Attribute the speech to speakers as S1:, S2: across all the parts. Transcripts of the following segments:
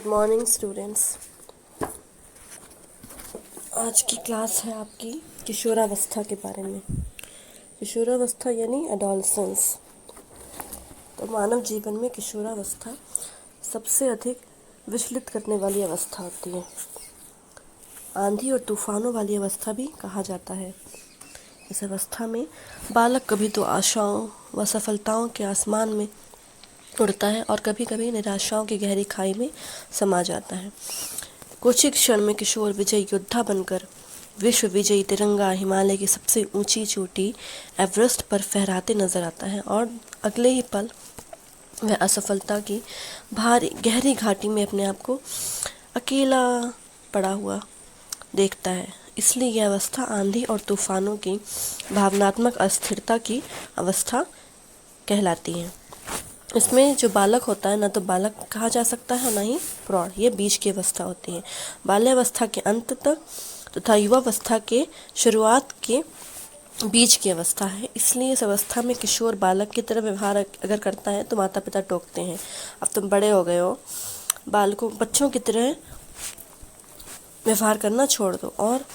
S1: Morning students. आज की class है आपकी किशोरावस्था के बारे में। किशोरावस्था यानी एडोलसेंस। तो मानव जीवन में किशोरावस्था सबसे अधिक विचलित करने वाली अवस्था होती है। आंधी और तूफानों वाली अवस्था भी कहा जाता है। इस अवस्था में बालक कभी तो आशाओं व सफलताओं के आसमान में उड़ता है और कभी कभी निराशाओं की गहरी खाई में समा जाता है। कुछ ही क्षण में किशोर विजयी योद्धा बनकर विश्व विजयी तिरंगा हिमालय की सबसे ऊंची चोटी एवरेस्ट पर फहराते नजर आता है और अगले ही पल वह असफलता की भारी गहरी घाटी में अपने आप को अकेला पड़ा हुआ देखता है। इसलिए यह अवस्था आंधी और तूफानों की भावनात्मक अस्थिरता की अवस्था कहलाती है। इसमें जो बालक होता है, ना तो बालक कहा जा सकता है ना ही प्रौढ़, ये बीच की अवस्था होती है। बाल्यावस्था के अंत तक तथा युवावस्था के शुरुआत के बीच की अवस्था है। इसलिए इस अवस्था में किशोर बालक की तरह व्यवहार अगर करता है तो माता पिता टोकते हैं, अब तुम बड़े हो गए हो, बच्चों की तरह व्यवहार करना छोड़ दो। और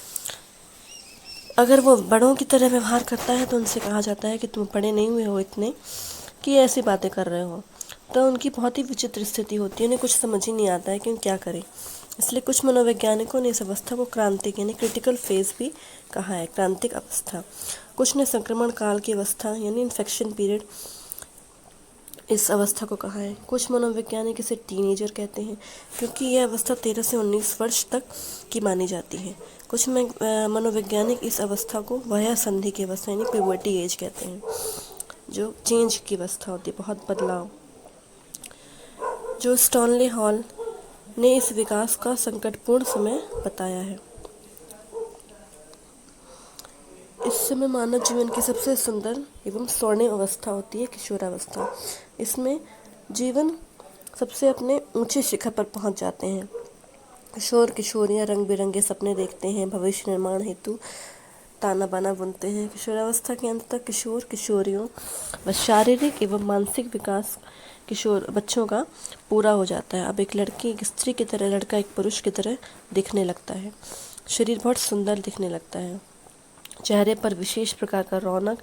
S1: अगर वो बड़ों की तरह व्यवहार करता है तो उनसे कहा जाता है कि तुम बड़े नहीं हुए हो इतने कि ऐसी बातें कर रहे हो। तो उनकी बहुत ही विचित्र स्थिति होती है, उन्हें कुछ समझ ही नहीं आता है कि क्या करें। इसलिए कुछ मनोवैज्ञानिकों ने इस अवस्था को क्रांतिक यानी क्रिटिकल फेज भी कहा है, क्रांतिक अवस्था। कुछ ने संक्रमण काल की अवस्था यानी इन्फेक्शन पीरियड इस अवस्था को कहा है। कुछ मनोवैज्ञानिक इसे टीनेजर कहते हैं क्योंकि यह अवस्था 13 से 19 वर्ष तक की मानी जाती है। कुछ मनोवैज्ञानिक इस अवस्था को वया संधि की अवस्था यानी प्यूबर्टी एज कहते हैं, जो चेंज की अवस्था होती है, बहुत बदलाव। जो स्टॉनले हॉल ने इस विकास का संकटपूर्ण समय बताया है। इस समय मानव जीवन की सबसे सुंदर एवं स्वर्णिम अवस्था होती है किशोरावस्था। इसमें जीवन सबसे अपने ऊंचे शिखर पर पहुंच जाते हैं। किशोर किशोरियां रंग बिरंगे सपने देखते हैं, भविष्य निर्माण हेतु ताना बाना बुनते हैं। किशोरावस्था के अंत तक किशोर किशोरियों व शारीरिक एवं मानसिक विकास किशोर बच्चों का पूरा हो जाता है। अब एक लड़की एक स्त्री की तरह, लड़का एक पुरुष की तरह दिखने लगता है। शरीर बहुत सुंदर दिखने लगता है। चेहरे पर विशेष प्रकार का रौनक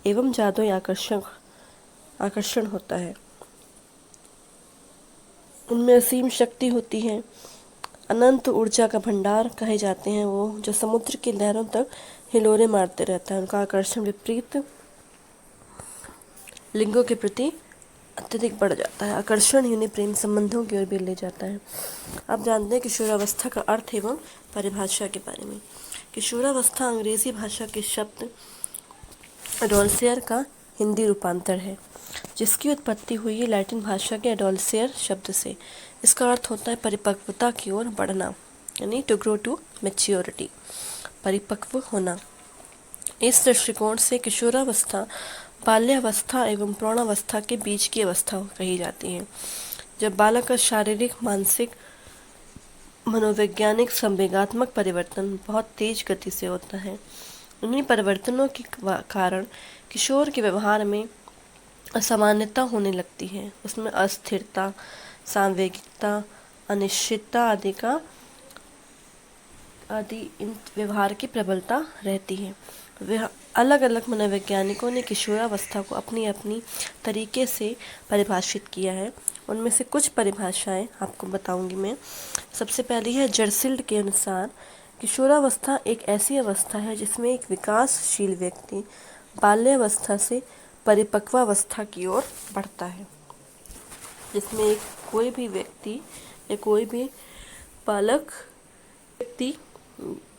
S1: एवं जादुई आकर्षण होता है। उनमें असीम शक्ति होती है। अनंत ऊर्जा का भंडार कहे जाते हैं वो, जो समुद्र की लहरों तक हिलोरे मारते रहता है। उनका आकर्षण विपरीत लिंगों के प्रति अत्यधिक बढ़ जाता है। आकर्षण यानी प्रेम संबंधों की ओर भी ले जाता है। अब जानते हैं किशोरावस्था का अर्थ एवं परिभाषा के बारे में। किशोरावस्था अंग्रेजी भाषा के शब्द एडोलसेयर का हिंदी रूपांतर है, जिसकी उत्पत्ति हुई है लैटिन भाषा के एडोलसेयर शब्द से। इसका अर्थ होता है परिपक्वता की ओर बढ़ना, यानी टू ग्रो टू मैच्योरिटी, परिपक्व होना। इस दृष्टिकोण से किशोरावस्था बाल्यावस्था एवं प्रौढ़ावस्था के बीच की अवस्था कही जाती है, जब बालक का शारीरिक, मानसिक, मनोवैज्ञानिक, संवेगात्मक परिवर्तन बहुत तेज गति से होता है। उन्हीं परिवर्तनों के कारण किशोर के व्यवहार में असामान्यता होने लगती है। उसमें अस्थिरता, सांवेगिकता, अनिश्चितता आदि इन व्यवहार की प्रबलता रहती है। वह अलग अलग मनोवैज्ञानिकों ने किशोरावस्था को अपनी अपनी तरीके से परिभाषित किया है। उनमें से कुछ परिभाषाएं आपको बताऊंगी मैं। सबसे पहली है जर्सिल्ड के अनुसार, किशोरावस्था एक ऐसी अवस्था है जिसमें एक विकासशील व्यक्ति बाल्यावस्था से परिपक्वावस्था की ओर बढ़ता है। जिसमें कोई भी व्यक्ति या कोई भी बालक व्यक्ति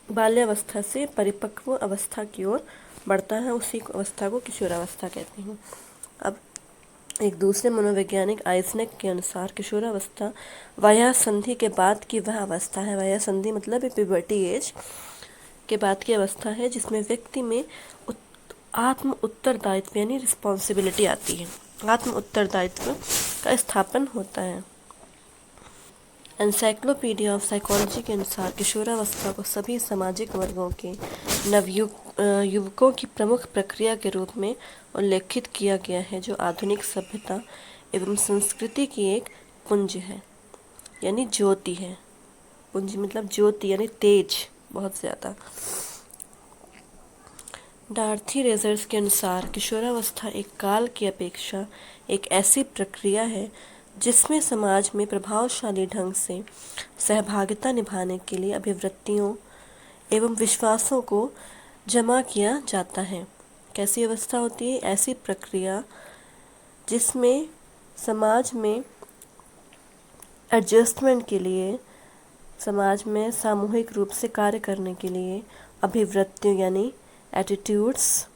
S1: बाल्यावस्था से परिपक्व अवस्था की ओर बढ़ता है, उसी अवस्था को किशोरावस्था कहते हैं। अब एक दूसरे मनोवैज्ञानिक आइजनेक के अनुसार किशोरावस्था वया संधि के बाद की वह अवस्था है। वया संधि मतलब प्यूबर्टी एज के बाद की अवस्था है, जिसमें व्यक्ति में आत्म उत्तरदायित्व यानी रिस्पॉन्सिबिलिटी आती है। आत्म उत्तरदायित्व का स्थापन होता है। एनसाइक्लोपीडिया ऑफ साइकोलॉजी के अनुसार किशोरावस्था को सभी सामाजिक वर्गों के युवकों की प्रमुख प्रक्रिया के रूप में उल्लेखित किया गया है, जो आधुनिक सभ्यता एवं संस्कृति की एक पुंज है। यानी ज्योति है। पुंज मतलब ज्योति यानी तेज, बहुत ज़्यादा। डार्थी रेजर्स के अनुसार किशोरावस्था एक काल की अपेक्षा एक ऐसी प्रक्रिया है जिसमें समाज में प्रभावशाली ढंग से सहभागिता निभाने के लिए अभिवृत्तियों एवं विश्वासों को जमा किया जाता है। कैसी अवस्था होती है? ऐसी प्रक्रिया जिसमें समाज में एडजस्टमेंट के लिए, समाज में सामूहिक रूप से कार्य करने के लिए अभिवृत्तियों यानी एटीट्यूड्स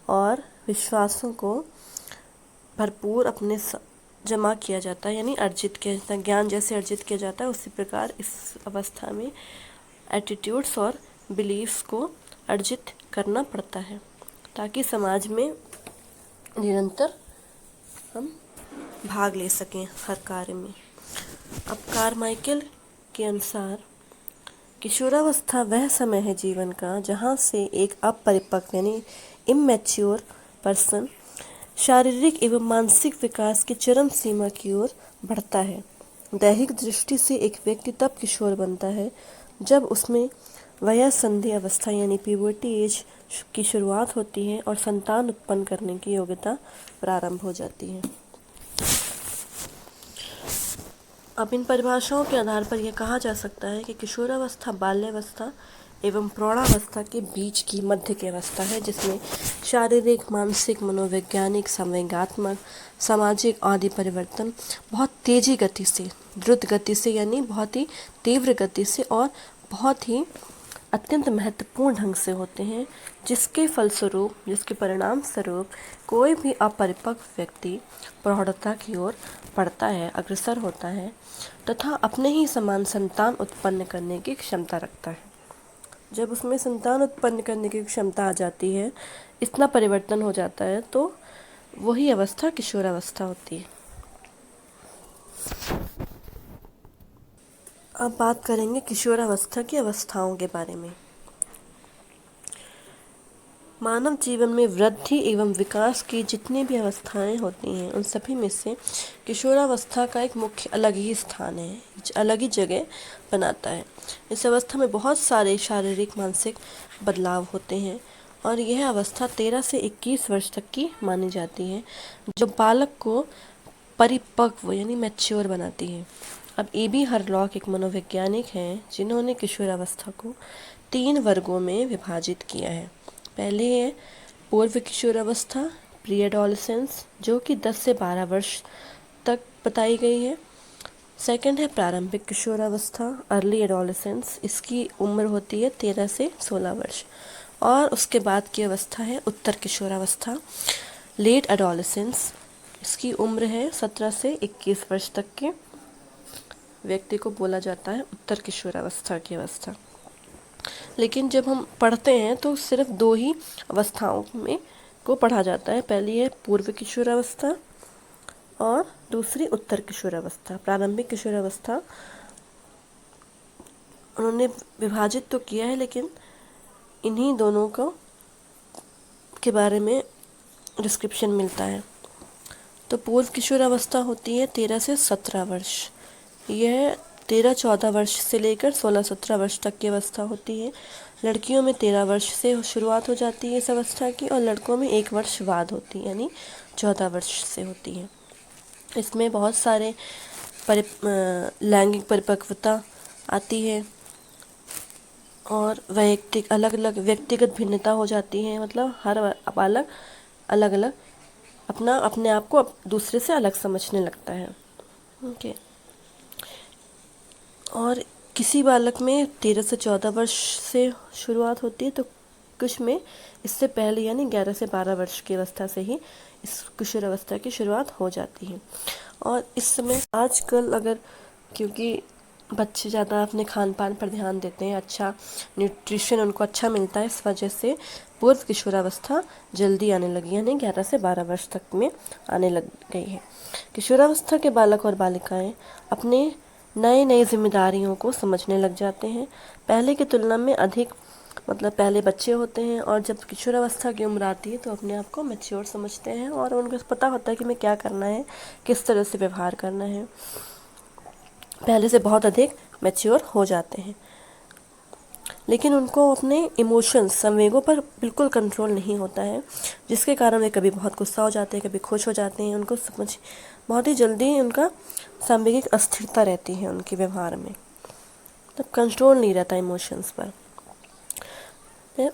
S1: और विश्वासों को भरपूर अपने जमा किया जाता है, यानी अर्जित किया जाता है। ज्ञान जैसे अर्जित किया जाता है उसी प्रकार इस अवस्था में एटीट्यूड्स और बिलीफ्स को अर्जित करना पड़ता है ताकि समाज में निरंतर हम भाग ले सकें हर कार्य में। अब कारमाइकेल के अनुसार किशोरावस्था वह समय है जीवन का जहाँ से एक अपरिपक्व यानी इमैच्योर पर्सन शारीरिक एवं मानसिक विकास की चरम सीमा की ओर बढ़ता है। दैहिक दृष्टि से एक व्यक्ति तब किशोर बनता है जब उसमें वयःसंधि अवस्था यानी प्यूबर्टी एज की शुरुआत होती है और संतान उत्पन्न करने की योग्यता प्रारंभ हो जाती है। अब इन परिभाषाओं के आधार पर यह कहा जा सकता है कि किशोरावस्था बाल्यावस्था एवं प्रौढ़ावस्था के बीच की मध्य की अवस्था है जिसमें शारीरिक, मानसिक, मनोवैज्ञानिक, संवेगात्मक, सामाजिक आदि परिवर्तन बहुत तेजी गति से, द्रुत गति से यानी बहुत ही तीव्र गति से और बहुत ही अत्यंत महत्वपूर्ण ढंग से होते हैं, जिसके फलस्वरूप, जिसके परिणाम स्वरूप कोई भी अपरिपक्व व्यक्ति प्रौढ़ता की ओर बढ़ता है, अग्रसर होता है तथा अपने ही समान संतान उत्पन्न करने की क्षमता रखता है। जब उसमें संतान उत्पन्न करने की क्षमता आ जाती है, इतना परिवर्तन हो जाता है, तो वही अवस्था किशोरावस्था होती है। अब बात करेंगे किशोरावस्था की अवस्थाओं के बारे में। मानव जीवन में वृद्धि एवं विकास की जितनी भी अवस्थाएं होती हैं उन सभी में से किशोरावस्था का एक मुख्य अलग ही स्थान है, अलग ही जगह बनाता है। इस अवस्था में बहुत सारे शारीरिक मानसिक बदलाव होते हैं और यह अवस्था 13 से 21 वर्ष तक की मानी जाती है, जो बालक को परिपक्व यानी मैच्योर बनाती है। अब ए.बी. हरलॉक एक मनोवैज्ञानिक हैं जिन्होंने किशोरावस्था को 3 वर्गों में विभाजित किया है। पहले है पूर्व किशोरावस्था, प्री एडोलेसेंस, जो कि 10 से 12 वर्ष तक बताई गई है। सेकंड है प्रारंभिक किशोरावस्था, अर्ली एडोलेसेंस, इसकी उम्र होती है 13 से 16 वर्ष। और उसके बाद की अवस्था है उत्तर किशोरावस्था, लेट एडोलेसेंस, इसकी उम्र है 17 से 21 वर्ष तक के व्यक्ति को बोला जाता है उत्तर किशोरावस्था की अवस्था। लेकिन जब हम पढ़ते हैं तो सिर्फ 2 ही अवस्थाओं में को पढ़ा जाता है। पहली है पूर्व किशोरावस्था और दूसरी उत्तर किशोरावस्था। प्रारंभिक किशोरावस्था उन्होंने विभाजित तो किया है, लेकिन इन्हीं दोनों को के बारे में डिस्क्रिप्शन मिलता है। तो पूर्व किशोरावस्था होती है 13 से 17 वर्ष। यह 13-14 वर्ष से लेकर 16-17 वर्ष तक की अवस्था होती है। लड़कियों में 13 वर्ष से शुरुआत हो जाती है इस अवस्था की और लड़कों में 1 वर्ष बाद होती है, यानी 14 वर्ष से होती है। इसमें बहुत सारे लैंगिक परिपक्वता आती है और अलग अलग व्यक्तिगत भिन्नता हो जाती है। मतलब हर बालक अलग अलग अपने आप को दूसरे से अलग समझने लगता है। ओके। और किसी बालक में 13 से 14 वर्ष से शुरुआत होती है, तो कुछ में इससे पहले यानी 11 से 12 वर्ष की अवस्था से ही इस किशोरावस्था की शुरुआत हो जाती है। और इस समय आजकल अगर, क्योंकि बच्चे ज़्यादा अपने खान पान पर ध्यान देते हैं, अच्छा न्यूट्रिशन उनको अच्छा मिलता है, इस वजह से पूर्व किशोरावस्था जल्दी आने लगी, यानी 11 से 12 वर्ष तक में आने लग गई है। किशोरावस्था के बालक और बालिकाएं अपने नई जिम्मेदारियों को समझने लग जाते हैं। पहले की तुलना में अधिक, मतलब पहले बच्चे होते हैं और जब किशोरावस्था की उम्र आती है तो अपने आप को मैच्योर समझते हैं और उनको पता होता है कि मैं क्या करना है, किस तरह से व्यवहार करना है। पहले से बहुत अधिक मैच्योर हो जाते हैं, लेकिन उनको अपने इमोशंस, संवेगों पर बिल्कुल कंट्रोल नहीं होता है, जिसके कारण वे कभी बहुत गुस्सा हो जाते हैं, कभी खुश हो जाते हैं। उनको समझ बहुत ही जल्दी उनका सांवेगिक अस्थिरता रहती है उनके व्यवहार में, तब कंट्रोल नहीं रहता इमोशंस पर।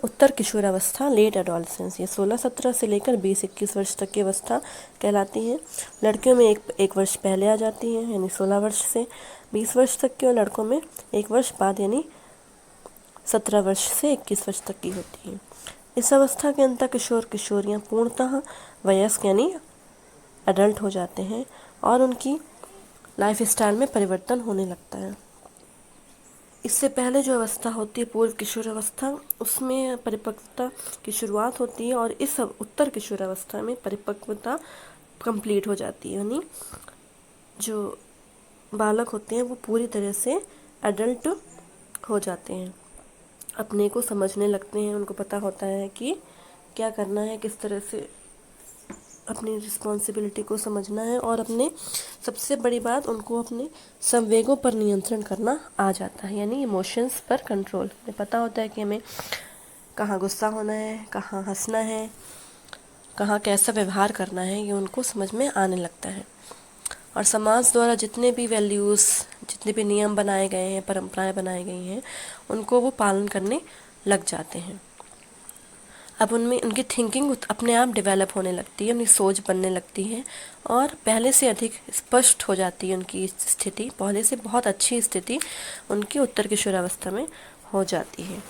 S1: उत्तर किशोरावस्था, लेट एडोलसेंस, ये 16-17 से लेकर 20-21 वर्ष तक की अवस्था कहलाती है। लड़कियों में एक वर्ष पहले आ जाती है, यानी 16 वर्ष से 20 वर्ष तक की, और लड़कों में एक वर्ष बाद, यानी 17 वर्ष से 21 वर्ष तक की होती है। इस अवस्था के अंतर किशोर किशोरियाँ पूर्णतः वयस्क यानी एडल्ट हो जाते हैं और उनकी लाइफ स्टाइल में परिवर्तन होने लगता है। इससे पहले जो अवस्था होती है पूर्व किशोर अवस्था, उसमें परिपक्वता की शुरुआत होती है, और इस उत्तर किशोर अवस्था में परिपक्वता कंप्लीट हो जाती है, यानी जो बालक होते हैं वो पूरी तरह से एडल्ट हो जाते हैं, अपने को समझने लगते हैं, उनको पता होता है कि क्या करना है, किस तरह से अपनी रिस्पॉन्सिबिलिटी को समझना है, और अपने सबसे बड़ी बात, उनको अपने संवेगों पर नियंत्रण करना आ जाता है, यानी इमोशंस पर कंट्रोल। हमें पता होता है कि हमें कहाँ गुस्सा होना है, कहाँ हंसना है, कहाँ कैसा व्यवहार करना है, ये उनको समझ में आने लगता है। और समाज द्वारा जितने भी वैल्यूज़, जितने भी नियम बनाए गए हैं, परंपराएं बनाई गई हैं, उनको वो पालन करने लग जाते हैं। अब उनमें उनकी थिंकिंग अपने आप डेवलप होने लगती है, उनकी सोच बनने लगती है, और पहले से अधिक स्पष्ट हो जाती है उनकी स्थिति, पहले से बहुत अच्छी स्थिति उनकी उत्तर किशोरावस्था में हो जाती है।